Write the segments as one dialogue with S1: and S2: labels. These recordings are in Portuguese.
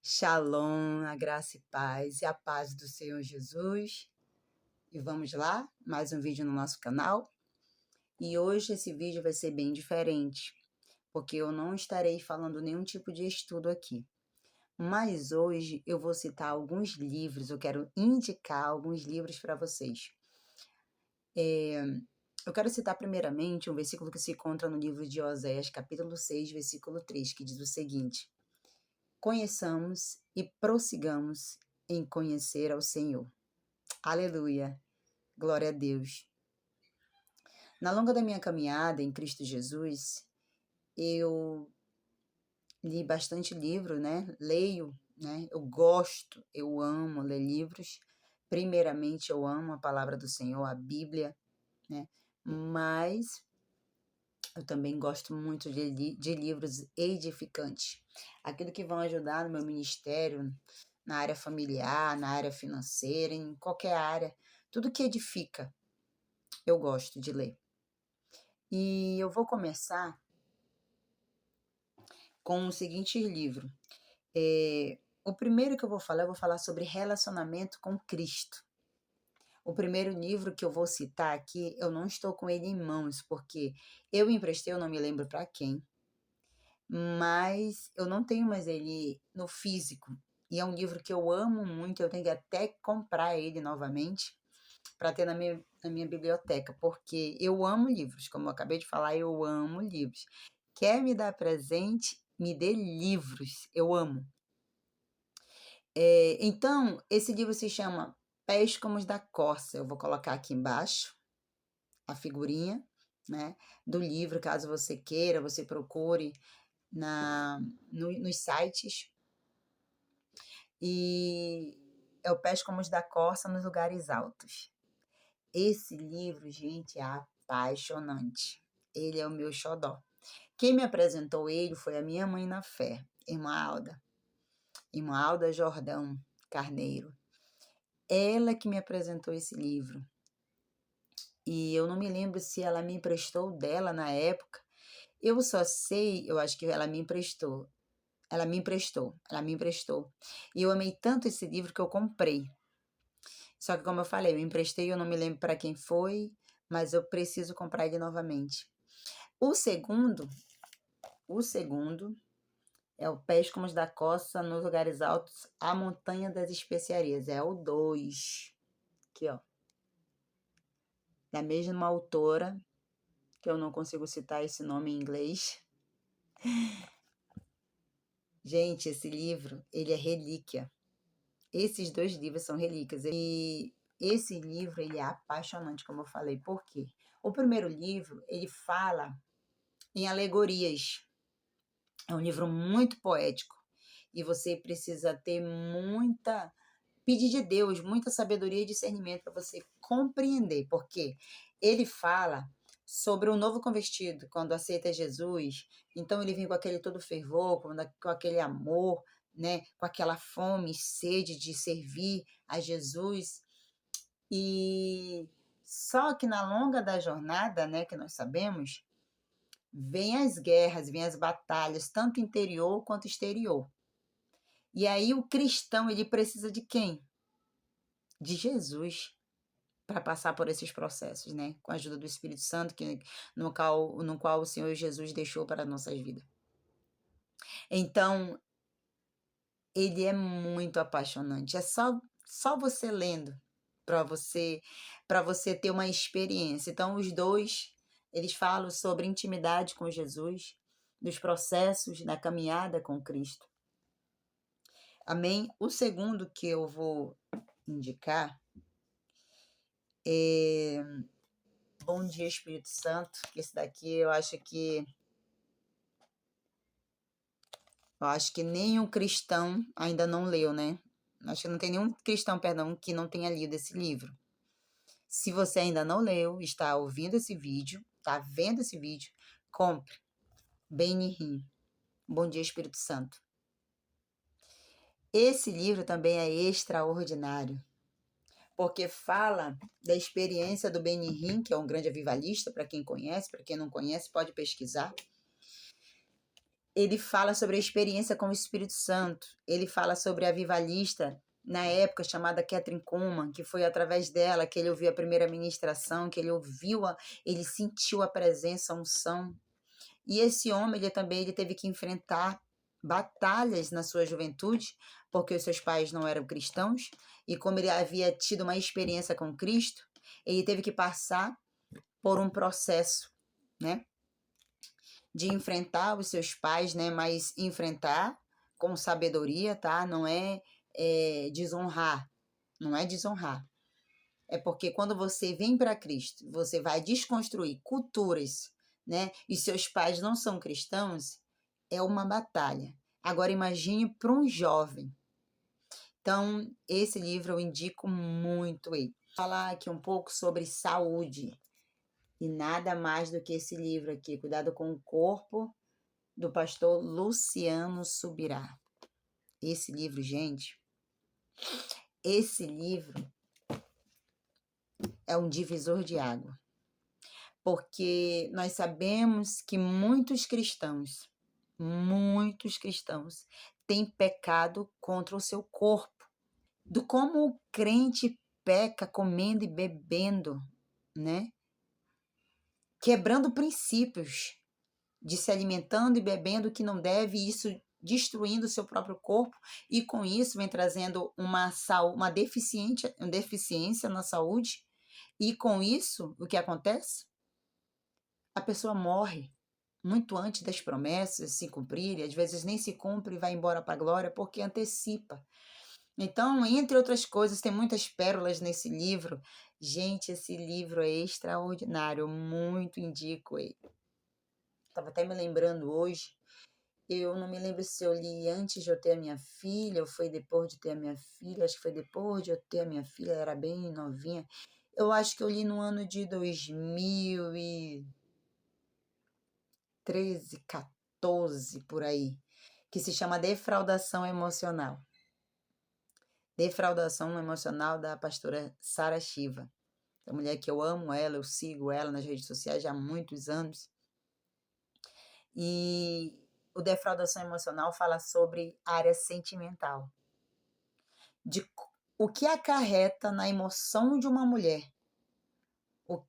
S1: Shalom, a graça e paz e a paz do Senhor Jesus. E vamos lá, mais um vídeo no nosso canal. E hoje esse vídeo vai ser bem diferente, porque eu não estarei falando nenhum tipo de estudo aqui. Mas hoje eu vou citar alguns livros, eu quero indicar alguns livros para vocês. Eu quero citar primeiramente um versículo que se encontra no livro de Oséias, capítulo 6, versículo 3, que diz o seguinte: Conheçamos e prossigamos em conhecer ao Senhor. Aleluia! Glória a Deus! Na longa da minha caminhada em Cristo Jesus, eu li bastante livro, né? Leio, né? Eu gosto, eu amo ler livros. Primeiramente, eu amo a palavra do Senhor, a Bíblia, né? Mas eu também gosto muito de livros edificantes. Aquilo que vão ajudar no meu ministério, na área familiar, na área financeira, em qualquer área. Tudo que edifica, eu gosto de ler. E eu vou começar com o seguinte livro. O primeiro que eu vou falar sobre relacionamento com Cristo. O primeiro livro que eu vou citar aqui, eu não estou com ele em mãos, porque eu emprestei, eu não me lembro para quem, mas eu não tenho mais ele no físico. E é um livro que eu amo muito, eu tenho que até comprar ele novamente para ter na minha biblioteca, porque eu amo livros, como eu acabei de falar, eu amo livros. Quer me dar presente? Me dê livros, eu amo. Então, esse livro se chama Pés como os da Corça. Eu vou colocar aqui embaixo a figurinha, né, do livro, caso você queira, você procure nos sites. E é o Pés como os da Corça nos lugares altos. Esse livro, gente, é apaixonante. Ele é o meu xodó. Quem me apresentou ele foi a minha mãe na fé, Irmã Alda Jordão Carneiro. Ela que me apresentou esse livro. E eu não me lembro se ela me emprestou dela na época. Eu só sei, eu acho que ela me emprestou. Ela me emprestou. E eu amei tanto esse livro que eu comprei. Só que, como eu falei, eu emprestei, eu não me lembro para quem foi, mas eu preciso comprar ele novamente. O segundo é o Pés como os da Costa nos lugares altos, a Montanha das Especiarias. É o 2. Aqui, ó. Da mesma autora, que eu não consigo citar esse nome em inglês. Gente, esse livro, ele é relíquia. Esses dois livros são relíquias. E esse livro, ele é apaixonante, como eu falei. Por quê? O primeiro livro, ele fala em alegorias. É um livro muito poético. E você precisa ter pedir de Deus muita sabedoria e discernimento para você compreender. Porque ele fala sobre o novo convertido, quando aceita Jesus. Então ele vem com aquele todo fervor, com aquele amor, né, com aquela fome e sede de servir a Jesus. E só que na longa da jornada, né, que nós sabemos, vem as guerras, vem as batalhas, tanto interior quanto exterior. E aí o cristão, ele precisa de quem? De Jesus para passar por esses processos, né? Com a ajuda do Espírito Santo, no qual o Senhor Jesus deixou para as nossas vidas. Então, ele é muito apaixonante. É só você lendo para você ter uma experiência. Então, os dois, eles falam sobre intimidade com Jesus, dos processos da caminhada com Cristo. Amém? O segundo que eu vou indicar é Bom Dia, Espírito Santo. Esse daqui eu acho que nenhum cristão ainda não leu, né? Acho que não tem nenhum cristão, perdão, que não tenha lido esse livro. Se você ainda não leu, está ouvindo esse vídeo, está vendo esse vídeo, compre. Benihim. Bom Dia, Espírito Santo. Esse livro também é extraordinário, porque fala da experiência do Benihim, que é um grande avivalista, para quem conhece, para quem não conhece, pode pesquisar. ele fala sobre a experiência com o Espírito Santo, ele fala sobre a avivalista, na época chamada Kathryn Kuhlman, que foi através dela que ele ouviu a primeira ministração, que ele ouviu, ele sentiu a presença, a unção. E esse homem, ele teve que enfrentar batalhas na sua juventude, porque os seus pais não eram cristãos, e como ele havia tido uma experiência com Cristo, ele teve que passar por um processo, né, de enfrentar os seus pais, né, mas enfrentar com sabedoria, tá? Não é, desonrar, não é desonrar. É porque quando você vem para Cristo, você vai desconstruir culturas, né? E seus pais não são cristãos, é uma batalha. Agora imagine para um jovem. Então, esse livro eu indico muito ele. Vou falar aqui um pouco sobre saúde. E nada mais do que esse livro aqui, Cuidado com o Corpo, do pastor Luciano Subirá. Esse livro, gente, esse livro é um divisor de água. Porque nós sabemos que muitos cristãos, têm pecado contra o seu corpo. Do como o crente peca comendo e bebendo, né? Quebrando princípios de se alimentando e bebendo o que não deve, e isso destruindo o seu próprio corpo, e com isso vem trazendo uma deficiência na saúde, e com isso, o que acontece? A pessoa morre muito antes das promessas se cumprirem, às vezes nem se cumpre e vai embora para a glória, porque antecipa. Então, entre outras coisas, tem muitas pérolas nesse livro. Gente, esse livro é extraordinário, eu muito indico ele. Estava até me lembrando hoje, eu não me lembro se eu li antes de eu ter a minha filha, ou foi depois de ter a minha filha, acho que foi depois de eu ter a minha filha, ela era bem novinha. Eu acho que eu li no ano de 2013, 14, por aí, que se chama Defraudação Emocional. Defraudação Emocional, da pastora Sara Shiva. É uma mulher que eu amo ela, eu sigo ela nas redes sociais já há muitos anos. E o Defraudação Emocional fala sobre área sentimental. De o que acarreta na emoção de uma mulher. Como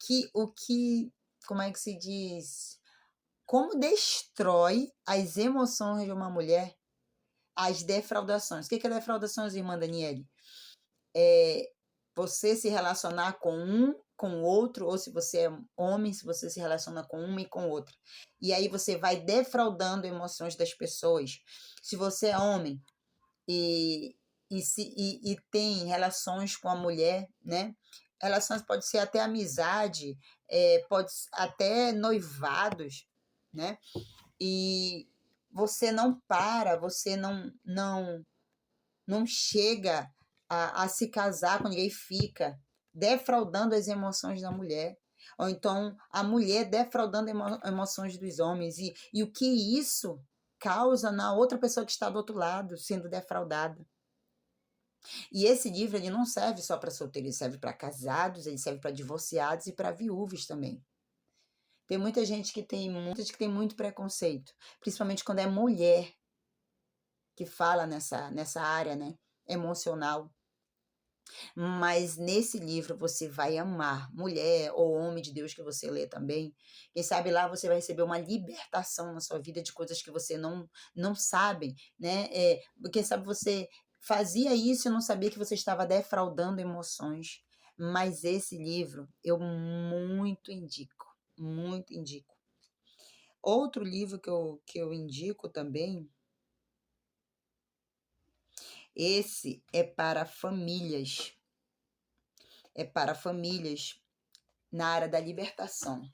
S1: é que se diz? Como destrói as emoções de uma mulher as defraudações. O que é defraudações, irmã Daniele? É você se relacionar com o outro, ou se você é homem, se você se relaciona com uma e com outra. E aí você vai defraudando emoções das pessoas. Se você é homem e tem relações com a mulher, né? Relações pode ser até amizade, pode até noivados, né? E você não para, você não chega a se casar com ninguém, fica defraudando as emoções da mulher. Ou então a mulher defraudando emoções dos homens. E o que isso causa na outra pessoa que está do outro lado, sendo defraudada. E esse livro ele não serve só para solteiros, ele serve para casados, ele serve para divorciados e para viúvos também. Tem muita gente que tem muito preconceito, principalmente quando é mulher que fala nessa área, né, emocional. Mas nesse livro você vai amar, mulher ou homem de Deus que você lê também. Quem sabe lá você vai receber uma libertação na sua vida de coisas que você não sabe, né? Quem sabe você fazia isso e não sabia que você estava defraudando emoções. Mas esse livro eu muito indico, muito indico. Outro livro que eu indico também, esse é para famílias. É para famílias na área da libertação.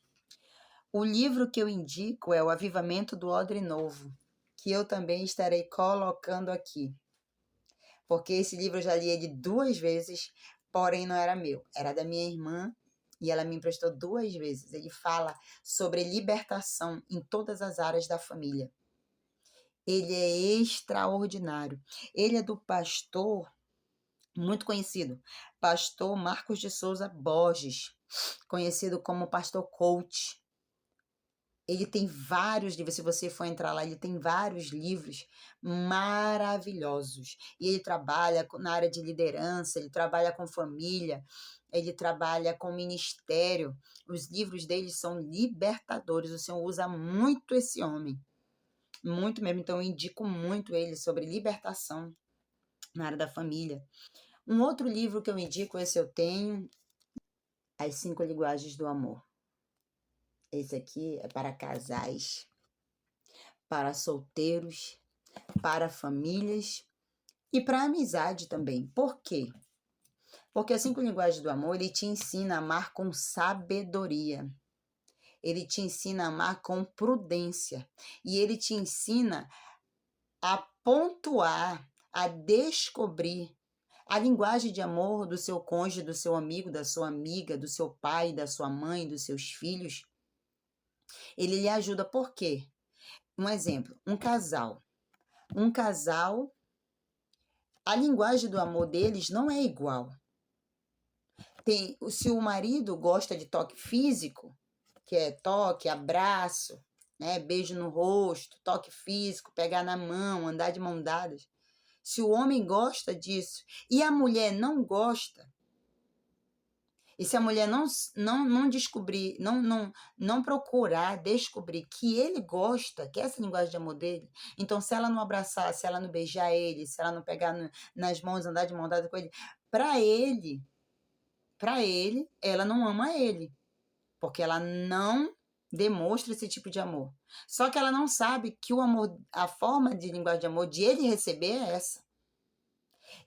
S1: O livro que eu indico é O Avivamento do Odre Novo, que eu também estarei colocando aqui. Porque esse livro eu já li ele 2 vezes, porém não era meu, era da minha irmã e ela me emprestou 2 vezes. Ele fala sobre libertação em todas as áreas da família. Ele é extraordinário. Ele é do pastor muito conhecido, pastor Marcos de Souza Borges, conhecido como pastor coach. Ele tem vários livros, se você for entrar lá, ele tem vários livros maravilhosos. E ele trabalha na área de liderança, ele trabalha com família, ele trabalha com ministério. Os livros dele são libertadores. O Senhor usa muito esse homem, muito mesmo. Então, eu indico muito ele sobre libertação na área da família. Um outro livro que eu indico, esse eu tenho, As 5 Linguagens do Amor. Esse aqui é para casais, para solteiros, para famílias e para amizade também. Por quê? Porque as 5 linguagens do amor, ele te ensina a amar com sabedoria. Ele te ensina a amar com prudência. E ele te ensina a pontuar, a descobrir a linguagem de amor do seu cônjuge, do seu amigo, da sua amiga, do seu pai, da sua mãe, dos seus filhos. Ele lhe ajuda por quê? Um exemplo, um casal. Um casal, a linguagem do amor deles não é igual. Se o marido gosta de toque físico, que é toque, abraço, né, beijo no rosto, toque físico, pegar na mão, andar de mão dadas. Se o homem gosta disso e a mulher não gosta, e se a mulher não descobrir, não procurar descobrir que ele gosta, que é essa linguagem de amor dele, então se ela não abraçar, se ela não beijar ele, se ela não pegar nas mãos, andar de mão dada com ele, para ele, ela não ama ele, porque ela não demonstra esse tipo de amor. Só que ela não sabe que o amor, a forma de linguagem de amor de ele receber é essa.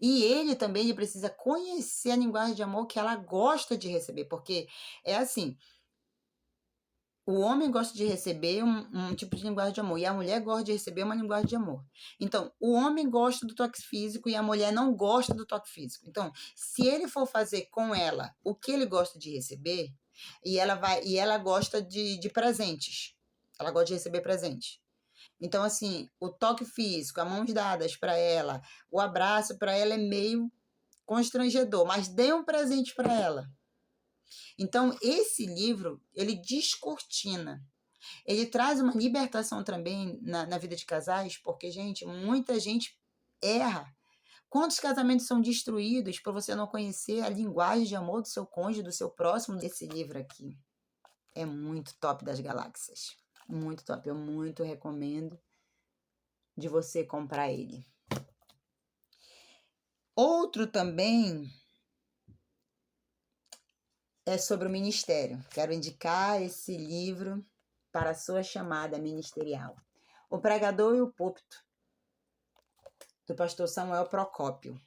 S1: E ele também ele precisa conhecer a linguagem de amor que ela gosta de receber, porque é assim, o homem gosta de receber um tipo de linguagem de amor e a mulher gosta de receber uma linguagem de amor. Então, o homem gosta do toque físico e a mulher não gosta do toque físico. Então, se ele for fazer com ela o que ele gosta de receber, e ela gosta de presentes. Ela gosta de receber presentes. Então, assim, o toque físico, as mãos dadas para ela, o abraço para ela é meio constrangedor, mas dê um presente para ela. Então, esse livro, ele descortina. Ele traz uma libertação também na vida de casais, porque, gente, muita gente erra. Quantos casamentos são destruídos por você não conhecer a linguagem de amor do seu cônjuge, do seu próximo? Esse livro aqui é muito top das galáxias. Muito top. Eu muito recomendo de você comprar ele. Outro também é sobre o ministério. Quero indicar esse livro para a sua chamada ministerial. O Pregador e o Púlpito, do pastor Samuel Procópio.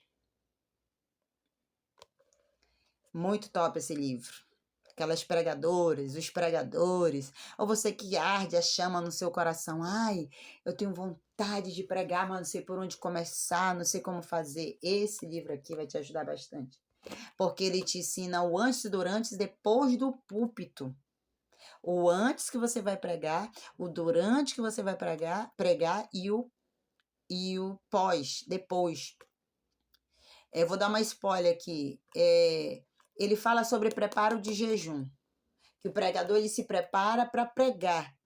S1: Muito top esse livro. Aquelas pregadoras, os pregadores, ou você que arde a chama no seu coração. Ai, eu tenho vontade de pregar, mas não sei por onde começar, não sei como fazer. Esse livro aqui vai te ajudar bastante. Porque ele te ensina o antes, durante e depois do púlpito. O antes que você vai pregar, o durante que você vai pregar e o pós, depois. Eu vou dar uma spoiler aqui. Ele fala sobre preparo de jejum. Que o pregador ele se prepara para pregar.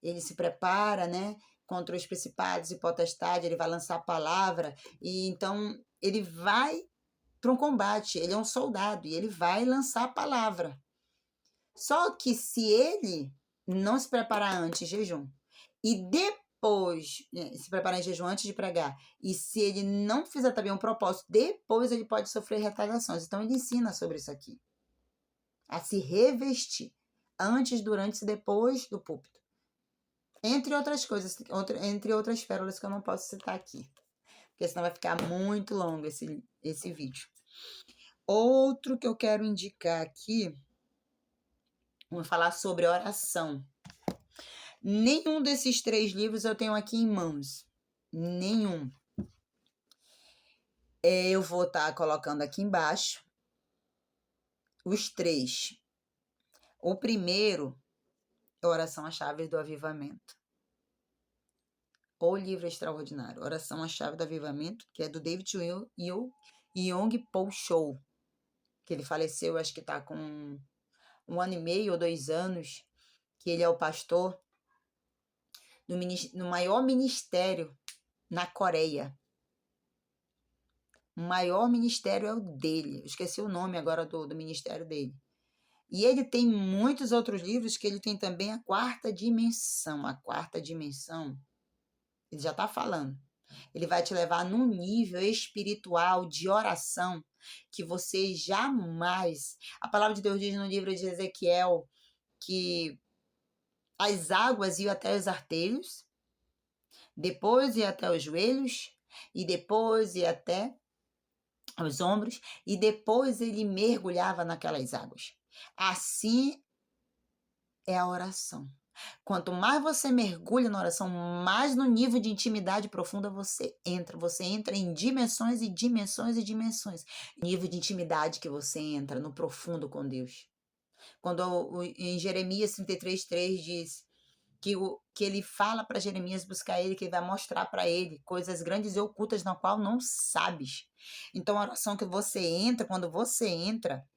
S1: Ele se prepara, né? Contra os principados e potestades, ele vai lançar a palavra. E então ele vai para um combate. Ele é um soldado e ele vai lançar a palavra. Só que se ele não se preparar antes, jejum, e depois se preparar em jejum antes de pregar, e se ele não fizer também um propósito, depois ele pode sofrer retaliações. Então ele ensina sobre isso aqui. A se revestir antes, durante e depois do púlpito. Entre outras coisas, entre outras pérolas que eu não posso citar aqui. Porque senão vai ficar muito longo esse vídeo. Outro que eu quero indicar aqui, vamos falar sobre oração. Nenhum desses 3 livros eu tenho aqui em mãos. Nenhum. Eu vou estar colocando aqui embaixo os 3. O primeiro é Oração às Chaves do Avivamento. O livro extraordinário, Oração à Chave do Avivamento, que é do David Young Paul Show, que ele faleceu, acho que está com 1 ano e meio ou 2 anos, que ele é o pastor no maior ministério na Coreia. O maior ministério é o dele. Eu esqueci o nome agora do ministério dele. E ele tem muitos outros livros que ele tem também a quarta dimensão. A quarta dimensão, ele já está falando. Ele vai te levar num nível espiritual de oração que você jamais... A palavra de Deus diz no livro de Ezequiel que as águas iam até os artelhos, depois ia até os joelhos, e depois ia até os ombros, e depois ele mergulhava naquelas águas. Assim é a oração. Quanto mais você mergulha na oração, mais no nível de intimidade profunda você entra. Você entra em dimensões e dimensões e dimensões. Nível de intimidade que você entra no profundo com Deus. Quando em Jeremias 33:3 diz que ele fala para Jeremias buscar ele, que ele vai mostrar para ele coisas grandes e ocultas na qual não sabes. Então a oração que você entra, quando você entra,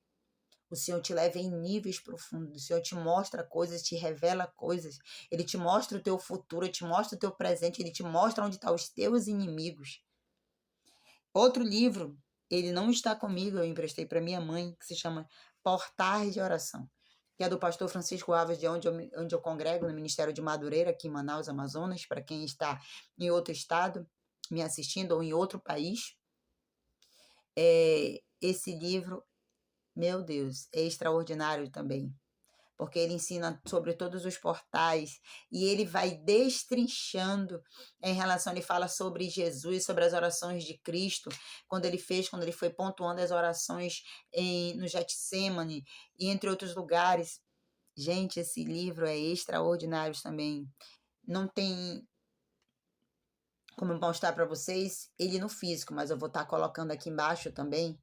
S1: o Senhor te leva em níveis profundos, o Senhor te mostra coisas, te revela coisas, Ele te mostra o teu futuro, Ele te mostra o teu presente, Ele te mostra onde estão os teus inimigos. Outro livro, ele não está comigo, eu emprestei para minha mãe, que se chama Portais de Oração, que é do pastor Francisco Alves, de onde eu congrego, no Ministério de Madureira, aqui em Manaus, Amazonas, para quem está em outro estado, me assistindo, ou em outro país. Esse livro, meu Deus, é extraordinário também, porque ele ensina sobre todos os portais e ele vai destrinchando em relação, ele fala sobre Jesus, sobre as orações de Cristo, quando ele foi pontuando as orações no Getsemane e entre outros lugares. Gente, esse livro é extraordinário também. Não tem como eu mostrar para vocês ele no físico, mas eu vou estar colocando aqui embaixo também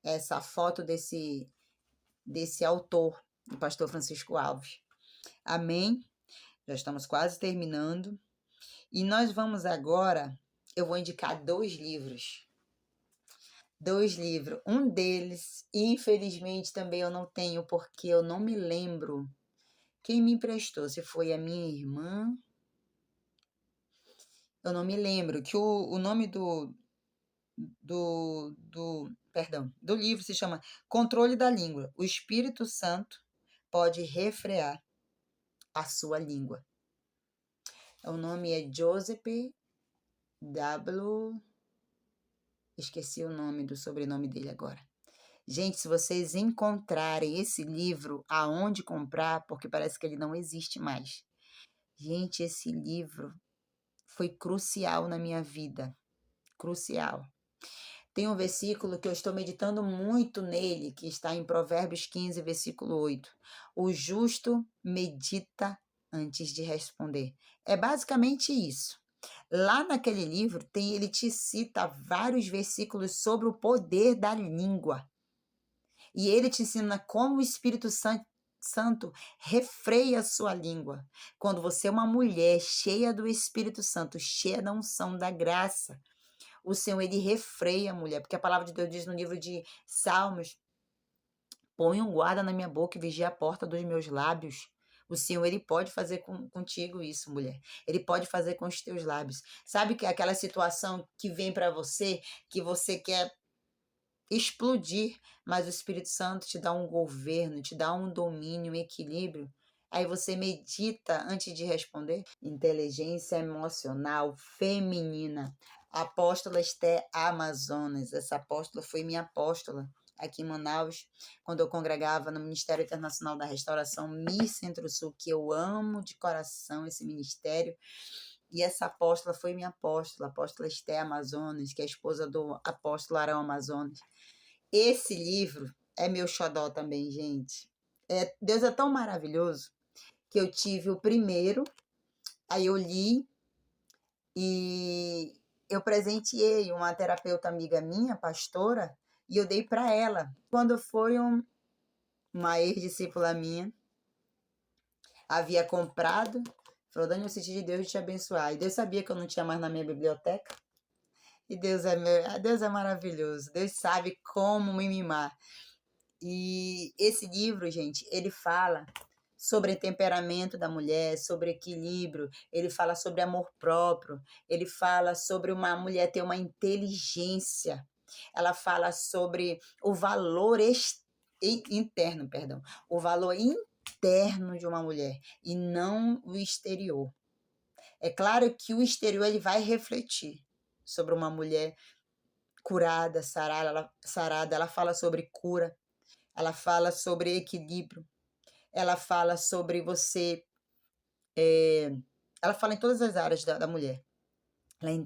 S1: essa foto desse autor, o pastor Francisco Alves. Amém? Já estamos quase terminando. E nós vamos agora, eu vou indicar 2 livros. 2 livros. Um deles, infelizmente, também eu não tenho, porque eu não me lembro quem me emprestou. Se foi a minha irmã, eu não me lembro. Que o nome do livro se chama Controle da Língua. O Espírito Santo pode refrear a sua língua. O nome é Joseph W. Esqueci o nome do sobrenome dele agora. Gente, se vocês encontrarem esse livro, aonde comprar, porque parece que ele não existe mais. Gente, esse livro foi crucial na minha vida. Crucial. Tem um versículo que eu estou meditando muito nele, que está em Provérbios 15, versículo 8. O justo medita antes de responder. É basicamente isso. Lá naquele livro, ele te cita vários versículos sobre o poder da língua. E ele te ensina como o Espírito Santo refreia a sua língua. Quando você é uma mulher cheia do Espírito Santo, cheia da unção, da graça, o Senhor, ele refreia a mulher. Porque a palavra de Deus diz no livro de Salmos: põe um guarda na minha boca e vigia a porta dos meus lábios. O Senhor, ele pode fazer contigo isso, mulher. Ele pode fazer com os teus lábios. Sabe que aquela situação que vem para você, que você quer explodir, mas o Espírito Santo te dá um governo, te dá um domínio, um equilíbrio. Aí você medita antes de responder. Inteligência emocional feminina. Apóstola Esther Amazonas. Essa apóstola foi minha apóstola aqui em Manaus, quando eu congregava no Ministério Internacional da Restauração Mi Centro-Sul, que eu amo de coração esse ministério. E essa apóstola foi minha apóstola, a apóstola Esther Amazonas, que é a esposa do apóstolo Arão Amazonas. Esse livro é meu xodó também, gente. Deus é tão maravilhoso que eu tive o primeiro, aí eu li e eu presenteei uma terapeuta amiga minha, pastora, e eu dei para ela. Quando foi uma ex-discípula minha, havia comprado, falou: Dani, eu senti de Deus te abençoar. E Deus sabia que eu não tinha mais na minha biblioteca. E Deus é maravilhoso. Deus sabe como me mimar. E esse livro, gente, ele fala sobre temperamento da mulher, sobre equilíbrio, ele fala sobre amor próprio, ele fala sobre uma mulher ter uma inteligência, ela fala sobre o valor interno, perdão, o valor interno de uma mulher e não o exterior. É claro que o exterior ele vai refletir sobre uma mulher curada, sarada, ela fala sobre cura, ela fala sobre equilíbrio, ela fala sobre você, ela fala em todas as áreas da mulher.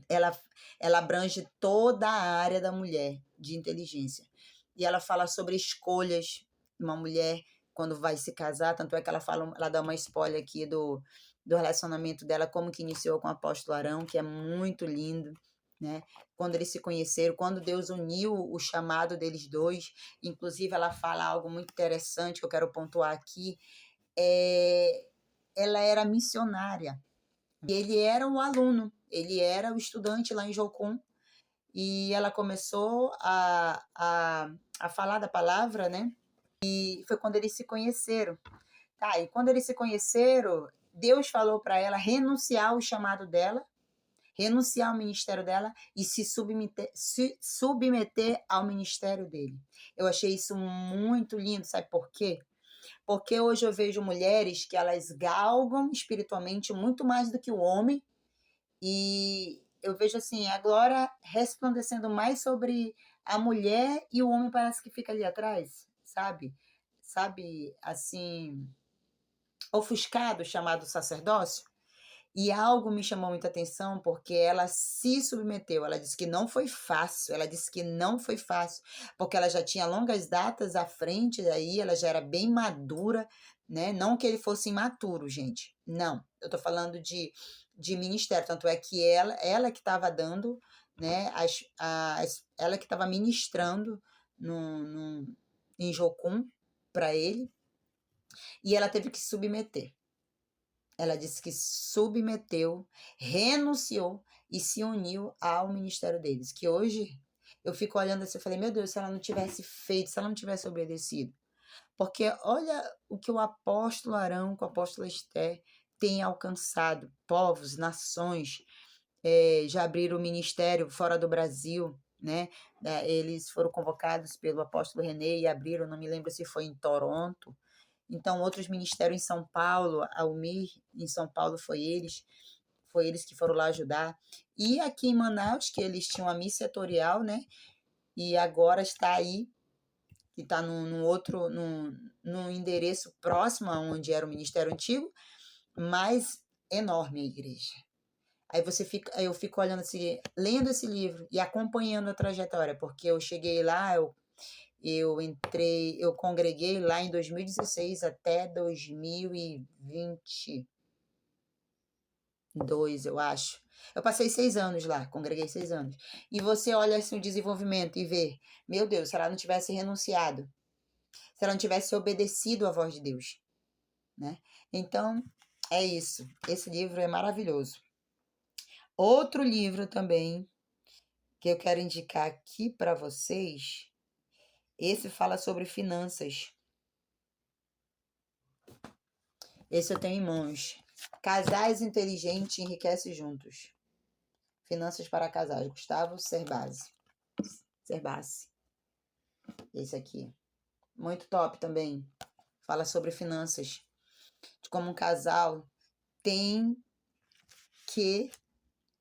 S1: Ela abrange toda a área da mulher de inteligência. E ela fala sobre escolhas de uma mulher quando vai se casar, tanto é que ela dá uma spoiler aqui do relacionamento dela, como que iniciou com o apóstolo Arão, que é muito lindo, né? Quando eles se conheceram, quando Deus uniu o chamado deles dois, inclusive ela fala algo muito interessante que eu quero pontuar aqui, ela era missionária, e ele era um aluno, ele era o estudante lá em Jocum, e ela começou a falar da palavra, né? E foi quando eles se conheceram. Tá, e quando eles se conheceram, Deus falou para ela renunciar ao chamado dela, renunciar ao ministério dela e se submeter ao ministério dele. Eu achei isso muito lindo, sabe por quê? Porque hoje eu vejo mulheres que elas galgam espiritualmente muito mais do que o homem, e eu vejo assim, a glória resplandecendo mais sobre a mulher e o homem parece que fica ali atrás, sabe? Sabe, assim, ofuscado, chamado sacerdócio. E algo me chamou muita atenção porque ela se submeteu. Ela disse que não foi fácil. Ela disse que não foi fácil, porque ela já tinha longas datas à frente daí, ela já era bem madura, né? Não que ele fosse imaturo, gente. Não. Eu tô falando de ministério. Tanto é que ela que estava dando, né? Ela que estava ministrando em Jocum para ele. E ela teve que se submeter. Ela disse que submeteu, renunciou e se uniu ao ministério deles. Que hoje eu fico olhando assim e falei, meu Deus, se ela não tivesse feito, se ela não tivesse obedecido. Porque olha o que o apóstolo Arão com a apóstola Esther têm alcançado. Povos, nações, já abriram o ministério fora do Brasil, né? Eles foram convocados pelo apóstolo René e abriram, não me lembro se foi em Toronto. Então, outros ministérios em São Paulo, a UMIR em São Paulo foi eles que foram lá ajudar. E aqui em Manaus, que eles tinham a missa setorial, né? E agora está aí, que está num endereço próximo a onde era o ministério antigo, mas enorme a igreja. Aí eu fico olhando assim, lendo esse livro e acompanhando a trajetória, porque eu cheguei lá, eu congreguei lá em 2016 até 2022, eu acho. Eu passei 6 anos lá, congreguei 6 anos. E você olha assim o desenvolvimento e vê, meu Deus, se ela não tivesse renunciado, se ela não tivesse obedecido à voz de Deus, né? Então, é isso. Esse livro é maravilhoso. Outro livro também que eu quero indicar aqui para vocês, esse fala sobre finanças. Esse eu tenho em mãos. Casais Inteligentes Enriquecem Juntos. Finanças para Casais. Gustavo Cerbasi. Esse aqui. Muito top também. Fala sobre finanças. De como um casal tem que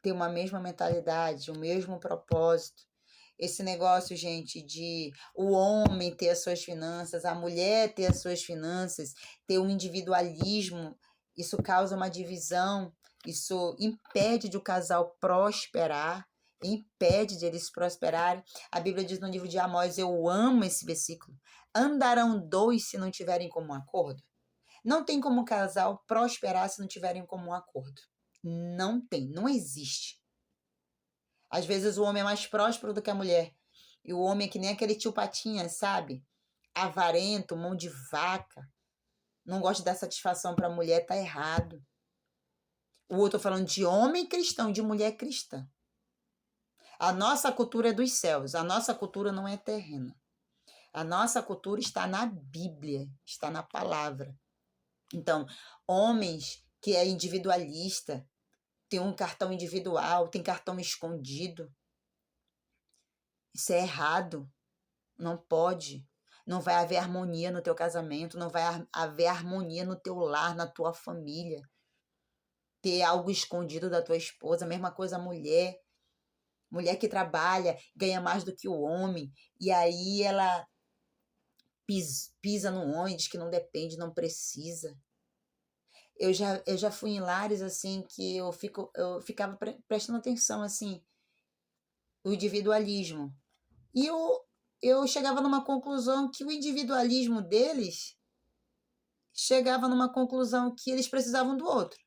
S1: ter uma mesma mentalidade, o mesmo propósito. Esse negócio, gente, de o homem ter as suas finanças, a mulher ter as suas finanças, ter um individualismo, isso causa uma divisão, isso impede de o casal prosperar, impede de eles prosperarem. A Bíblia diz no livro de Amós, eu amo esse versículo, andarão dois se não tiverem comum acordo? Não tem como um casal prosperar se não tiverem comum acordo. Não tem, não existe. Às vezes o homem é mais próspero do que a mulher. E o homem é que nem aquele tio Patinha, sabe? Avarento, mão de vaca. Não gosta de dar satisfação para a mulher, tá errado. O outro falando de homem cristão, de mulher cristã. A nossa cultura é dos céus, a nossa cultura não é terrena. A nossa cultura está na Bíblia, está na palavra. Então, homens que é individualista, tem um cartão individual, tem cartão escondido. Isso é errado. Não pode. Não vai haver harmonia no teu casamento, não vai haver harmonia no teu lar, na tua família. Ter algo escondido da tua esposa, a mesma coisa a mulher. Mulher que trabalha, ganha mais do que o homem, e aí ela pisa no homem, diz que não depende, não precisa. Eu já fui em lares assim que eu ficava prestando atenção assim, o individualismo. E eu chegava numa conclusão que o individualismo deles chegava numa conclusão que eles precisavam do outro.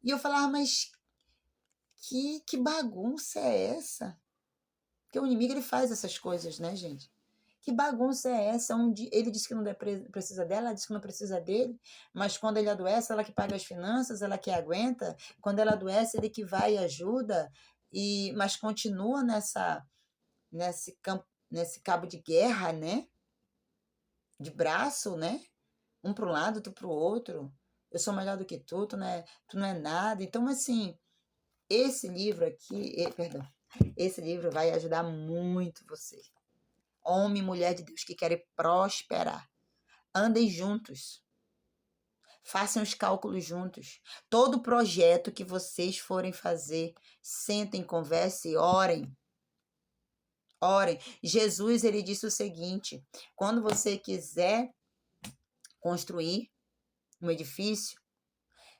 S1: E eu falava, mas que bagunça é essa? Porque o inimigo ele faz essas coisas, né, gente? Que bagunça é essa? Onde ele diz que não precisa dela, ela diz que não precisa dele, mas quando ele adoece, ela que paga as finanças, ela que aguenta. Quando ela adoece, ele que vai e ajuda, mas continua nesse cabo de guerra, né? De braço, né? Um para um lado, tu para o outro. Eu sou melhor do que tu não é nada. Então, assim, esse livro aqui, perdão, esse livro vai ajudar muito você. Homem e mulher de Deus que querem prosperar. Andem juntos. Façam os cálculos juntos. Todo projeto que vocês forem fazer, sentem, conversem, orem. Orem. Jesus, ele disse o seguinte: quando você quiser construir um edifício,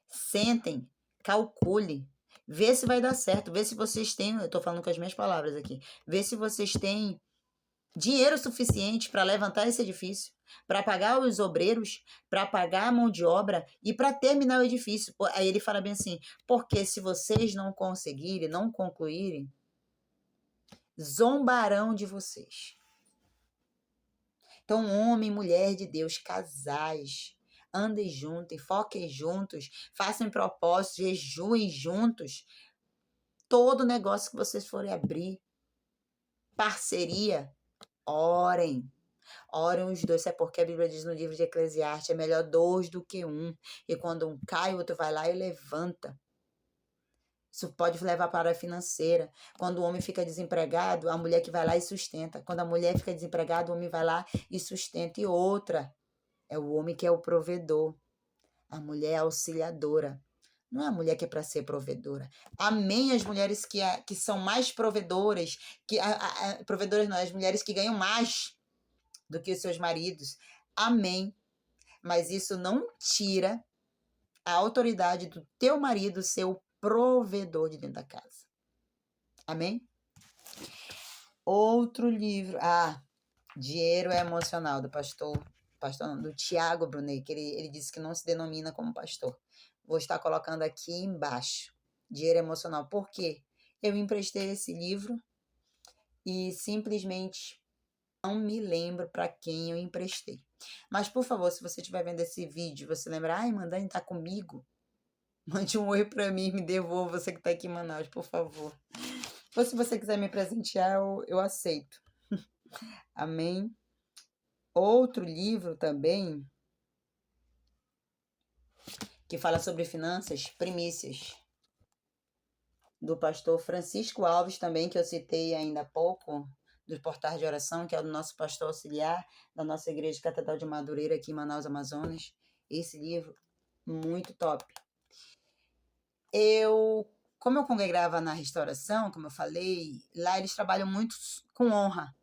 S1: sentem, calcule, vê se vai dar certo, vê se vocês têm, eu estou falando com as minhas palavras aqui, vê se vocês têm dinheiro suficiente para levantar esse edifício, para pagar os obreiros, para pagar a mão de obra e para terminar o edifício. Aí ele fala bem assim, porque se vocês não conseguirem, não concluírem, zombarão de vocês. Então, homem e mulher de Deus, casais, andem juntos, foquem juntos, façam propósitos, jejuem juntos. Todo negócio que vocês forem abrir, parceria, orem. Orem os dois, é porque a Bíblia diz no livro de Eclesiastes, é melhor dois do que um. E quando um cai, o outro vai lá e levanta. Isso pode levar para a financeira. Quando o homem fica desempregado, a mulher que vai lá e sustenta. Quando a mulher fica desempregada, o homem vai lá e sustenta. E outra, é o homem que é o provedor. A mulher é a auxiliadora. Não é a mulher que é para ser provedora. Amém as mulheres que são mais provedoras, provedoras não, as mulheres que ganham mais do que os seus maridos. Amém. Mas isso não tira a autoridade do teu marido ser o provedor de dentro da casa. Amém? Outro livro. Dinheiro é Emocional, do Tiago Brunet, que ele disse que não se denomina como pastor. Vou estar colocando aqui embaixo. Dinheiro Emocional. Por quê? Eu emprestei esse livro e simplesmente não me lembro para quem eu emprestei. Mas, por favor, se você estiver vendo esse vídeo, você lembrar, Mandane tá comigo? Mande um oi para mim, me devolva, você que tá aqui em Manaus, por favor. Ou se você quiser me presentear, eu aceito. Amém? Outro livro também que fala sobre finanças, Primícias, do pastor Francisco Alves também, que eu citei ainda há pouco, do Portais de Oração, que é o nosso pastor auxiliar da nossa igreja Catedral de Madureira aqui em Manaus, Amazonas. Esse livro, muito top. Como eu congregava na restauração, como eu falei, lá eles trabalham muito com honra.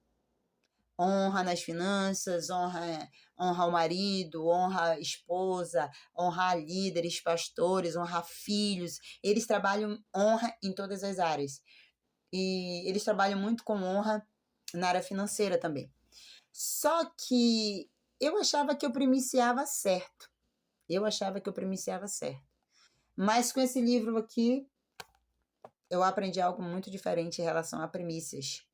S1: Honra nas finanças, honra o marido, honra a esposa, honrar líderes, pastores, honrar filhos. Eles trabalham honra em todas as áreas. E eles trabalham muito com honra na área financeira também. Só que eu achava que eu primiciava certo. Mas com esse livro aqui, eu aprendi algo muito diferente em relação a primícias.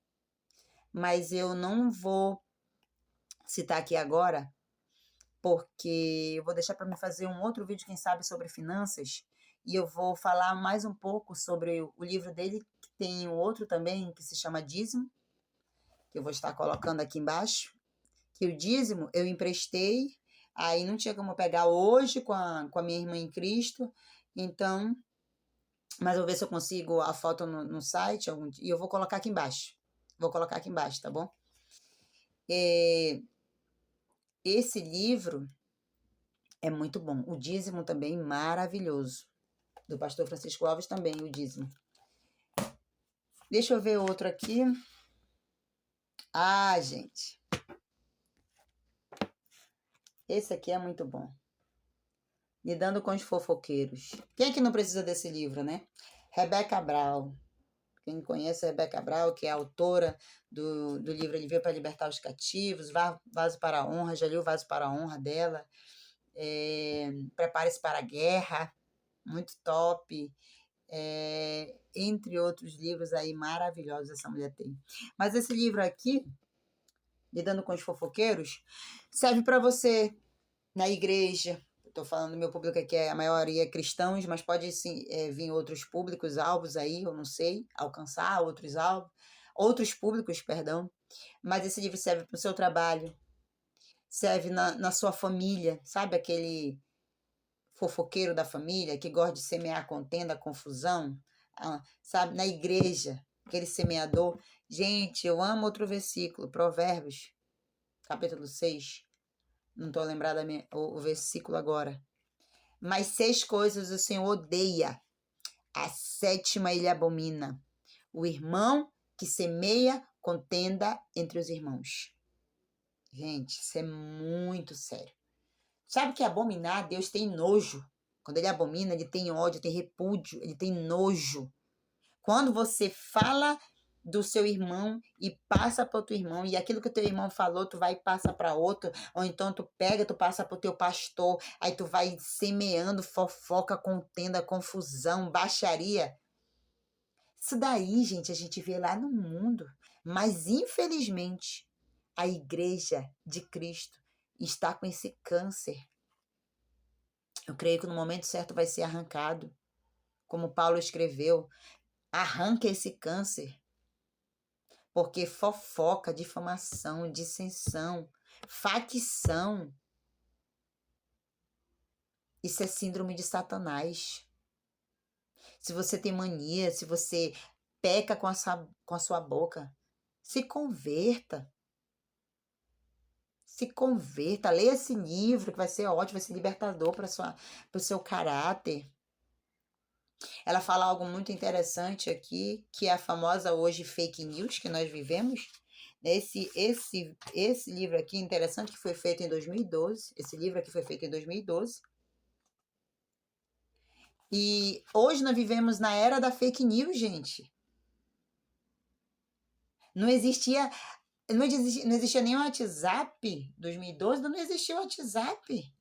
S1: Mas eu não vou citar aqui agora, porque eu vou deixar para me fazer um outro vídeo, quem sabe, sobre finanças, e eu vou falar mais um pouco sobre o livro dele, que tem um outro também, que se chama Dízimo, que eu vou estar colocando aqui embaixo, que o dízimo eu emprestei Aí não tinha como eu pegar hoje com a minha irmã em Cristo, então, mas eu vou ver se eu consigo a foto no site, e eu vou colocar aqui embaixo. Vou colocar aqui embaixo, tá bom? Esse livro é muito bom. O Dízimo também, maravilhoso. Do pastor Francisco Alves também, o Dízimo. Deixa eu ver outro aqui. Ah, gente. Esse aqui é muito bom. Lidando com os fofoqueiros. Quem é que não precisa desse livro, né? Rebeca Brown. Quem conhece a Rebeca Brown, que é a autora do livro Ele Veio para Libertar os Cativos, Vaso para a Honra, já li o Vaso para a Honra dela. Prepare-se para a Guerra, muito top. Entre outros livros aí maravilhosos essa mulher tem. Mas esse livro aqui, Lidando com os Fofoqueiros, serve para você na igreja. Estou falando do meu público aqui, a maioria é cristãos, mas pode sim, vir outros públicos, alvos aí, eu não sei, alcançar outros alvos, outros públicos, perdão. Mas esse livro serve para o seu trabalho, serve na sua família, sabe aquele fofoqueiro da família que gosta de semear contenda, confusão, sabe, na igreja, aquele semeador. Gente, eu amo outro versículo, Provérbios, capítulo 6. Não estou lembrada o versículo agora. Mas 6 coisas o Senhor odeia. A 7ª ele abomina. O irmão que semeia contenda entre os irmãos. Gente, isso é muito sério. Sabe que abominar, Deus tem nojo. Quando ele abomina, ele tem ódio, tem repúdio, ele tem nojo. Quando você fala do seu irmão e passa para o teu irmão, e aquilo que o teu irmão falou, tu vai e passa para outro, ou então tu pega, tu passa para o teu pastor, aí tu vai semeando fofoca, contenda, confusão, baixaria. Isso daí, gente, a gente vê lá no mundo, mas infelizmente a igreja de Cristo está com esse câncer. Eu creio que no momento certo vai ser arrancado, como Paulo escreveu, arranca esse câncer. Porque fofoca, difamação, dissensão, facção, isso é síndrome de Satanás. Se você tem mania, se você peca com a sua boca, se converta. Se converta, leia esse livro que vai ser ótimo, vai ser libertador para o seu caráter. Ela fala algo muito interessante aqui, que é a famosa hoje fake news que nós vivemos. Esse livro aqui, interessante, que foi feito em 2012. Esse livro aqui foi feito em 2012. E hoje nós vivemos na era da fake news, gente. Não existia nem o WhatsApp. 2012 não existia o WhatsApp.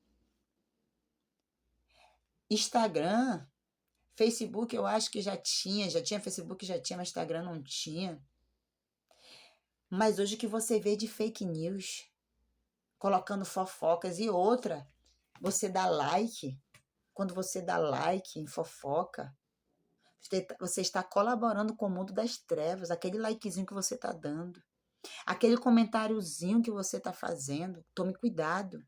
S1: Instagram, Facebook eu acho que já tinha Facebook, já tinha, mas Instagram não tinha. Mas hoje o que você vê de fake news, colocando fofocas, e outra, você dá like. Quando você dá like em fofoca, você está colaborando com o mundo das trevas, aquele likezinho que você está dando, aquele comentáriozinho que você está fazendo, tome cuidado,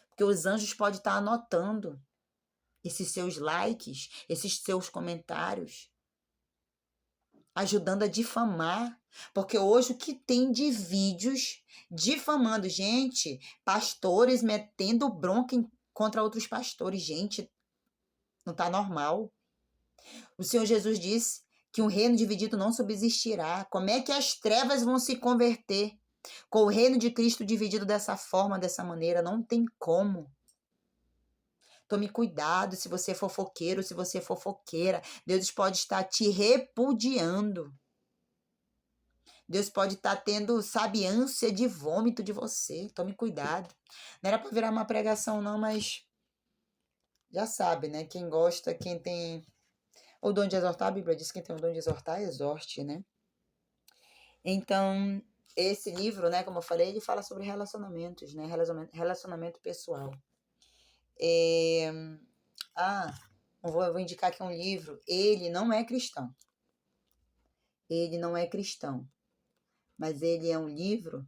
S1: porque os anjos podem estar anotando esses seus likes, esses seus comentários, ajudando a difamar, porque hoje o que tem de vídeos difamando, gente, pastores metendo bronca contra outros pastores, gente, não está normal. O Senhor Jesus disse que um reino dividido não subsistirá. Como é que as trevas vão se converter com o reino de Cristo dividido dessa forma, dessa maneira? Não tem como. Tome cuidado se você é fofoqueiro, se você é fofoqueira. Deus pode estar te repudiando. Deus pode estar tendo, sabe, ânsia de vômito de você. Tome cuidado. Não era para virar uma pregação não, mas já sabe, né? Quem gosta, quem tem o dom de exortar, a Bíblia diz que quem tem o dom de exortar, exorte, né? Então, esse livro, né, como eu falei, ele fala sobre relacionamentos, né? Relacionamento pessoal. Eu vou indicar aqui um livro. Ele não é cristão. Ele não é cristão. Mas ele é um livro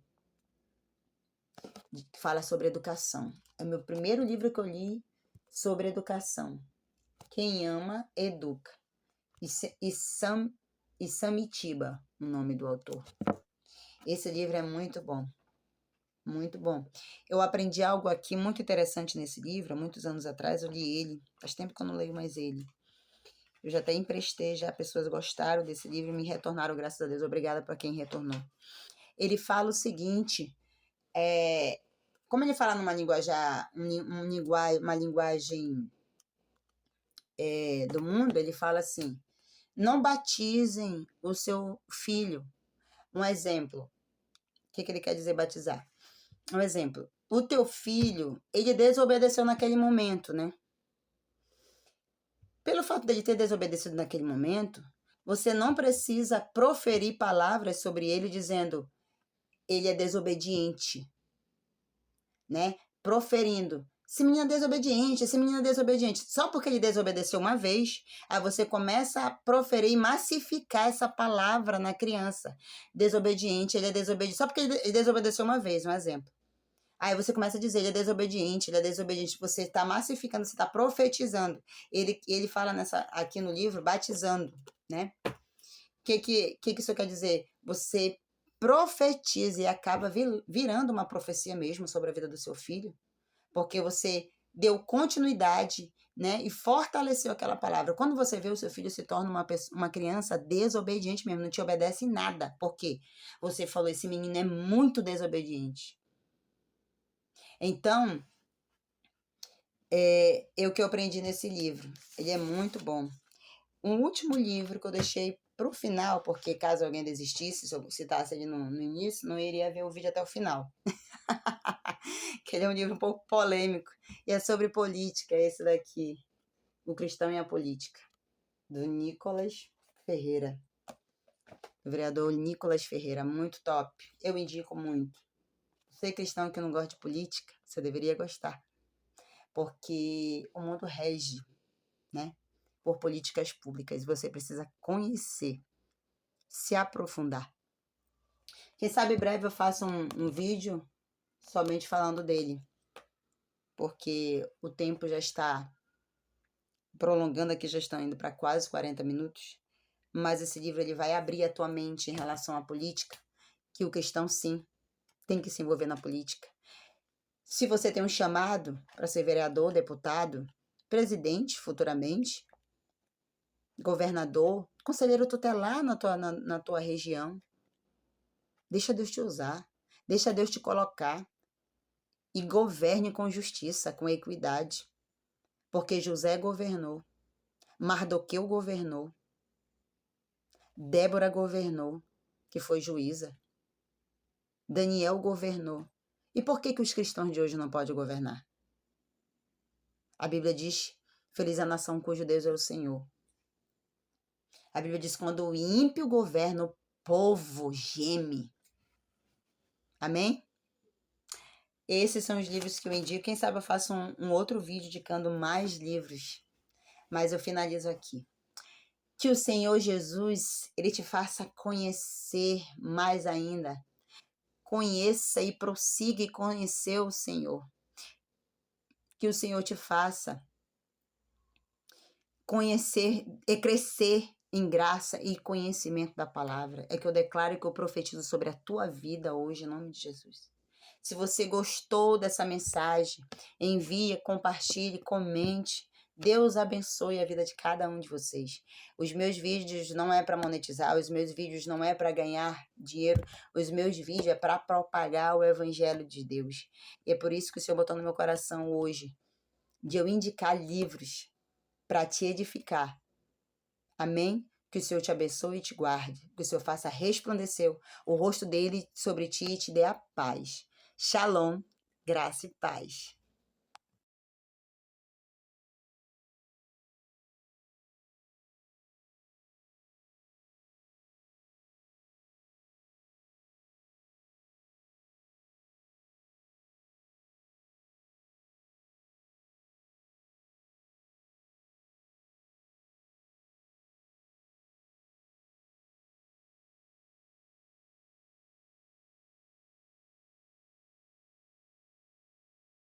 S1: que fala sobre educação. É o meu primeiro livro que eu li sobre educação. Quem ama, educa. Isamitiba, o nome do autor. Esse livro é muito bom. Muito bom. Eu aprendi algo aqui muito interessante nesse livro. Há muitos anos atrás eu li ele. Faz tempo que eu não leio mais ele. Eu já até emprestei, já pessoas gostaram desse livro e me retornaram, graças a Deus. Obrigada para quem retornou. Ele fala o seguinte, como ele fala numa linguagem, uma linguagem do mundo, ele fala assim, não batizem o seu filho. Um exemplo. O que ele quer dizer batizar? Um exemplo. O teu filho, ele desobedeceu naquele momento, né? Pelo fato dele ter desobedecido naquele momento, você não precisa proferir palavras sobre ele dizendo ele é desobediente, né? Proferindo, esse menino é desobediente, esse menino é desobediente. Só porque ele desobedeceu uma vez, aí você começa a proferir e massificar essa palavra na criança. Desobediente, ele é desobediente. Só porque ele desobedeceu uma vez, um exemplo. Aí você começa a dizer, ele é desobediente, ele é desobediente. Você está massificando, você está profetizando. Ele fala aqui no livro, batizando, né? O que isso quer dizer? Você profetiza e acaba virando uma profecia mesmo sobre a vida do seu filho, porque você deu continuidade, né? E fortaleceu aquela palavra. Quando você vê o seu filho se torna uma criança desobediente mesmo, não te obedece em nada. Por quê? Você falou, esse menino é muito desobediente. Então, é o que eu aprendi nesse livro. Ele é muito bom. Um último livro que eu deixei para o final, porque caso alguém desistisse, se eu citasse ele no início, não iria ver o vídeo até o final. Que ele é um livro um pouco polêmico. E é sobre política, esse daqui. O Cristão e a Política. Do Nicolas Ferreira. Do vereador Nicolas Ferreira. Muito top. Eu indico muito. Você cristão que não gosta de política, você deveria gostar. Porque o mundo rege, né, por políticas públicas. Você precisa conhecer, se aprofundar. Quem sabe em breve eu faço um vídeo somente falando dele. Porque o tempo já está prolongando aqui, já estão indo para quase 40 minutos. Mas esse livro ele vai abrir a tua mente em relação à política, que o cristão sim tem que se envolver na política. Se você tem um chamado para ser vereador, deputado, presidente futuramente, governador, conselheiro tutelar na tua região, deixa Deus te usar, deixa Deus te colocar e governe com justiça, com equidade. Porque José governou, Mardoqueu governou, Débora governou, que foi juíza, Daniel governou. E por que os cristãos de hoje não podem governar? A Bíblia diz, feliz a nação cujo Deus é o Senhor. A Bíblia diz, quando o ímpio governa, o povo geme. Amém? Esses são os livros que eu indico. Quem sabe eu faço um outro vídeo indicando mais livros. Mas eu finalizo aqui. Que o Senhor Jesus, Ele te faça conhecer mais ainda. Conheça e prossiga e conhecer o Senhor. Que o Senhor te faça conhecer e crescer em graça e conhecimento da palavra. É que eu declaro que eu profetizo sobre a tua vida hoje, em nome de Jesus. Se você gostou dessa mensagem, envie, compartilhe, comente. Deus abençoe a vida de cada um de vocês. Os meus vídeos não é para monetizar, os meus vídeos não é para ganhar dinheiro, os meus vídeos é para propagar o evangelho de Deus. E é por isso que o Senhor botou no meu coração hoje, de eu indicar livros para te edificar. Amém? Que o Senhor te abençoe e te guarde. Que o Senhor faça resplandecer o rosto dele sobre ti e te dê a paz. Shalom, graça e paz.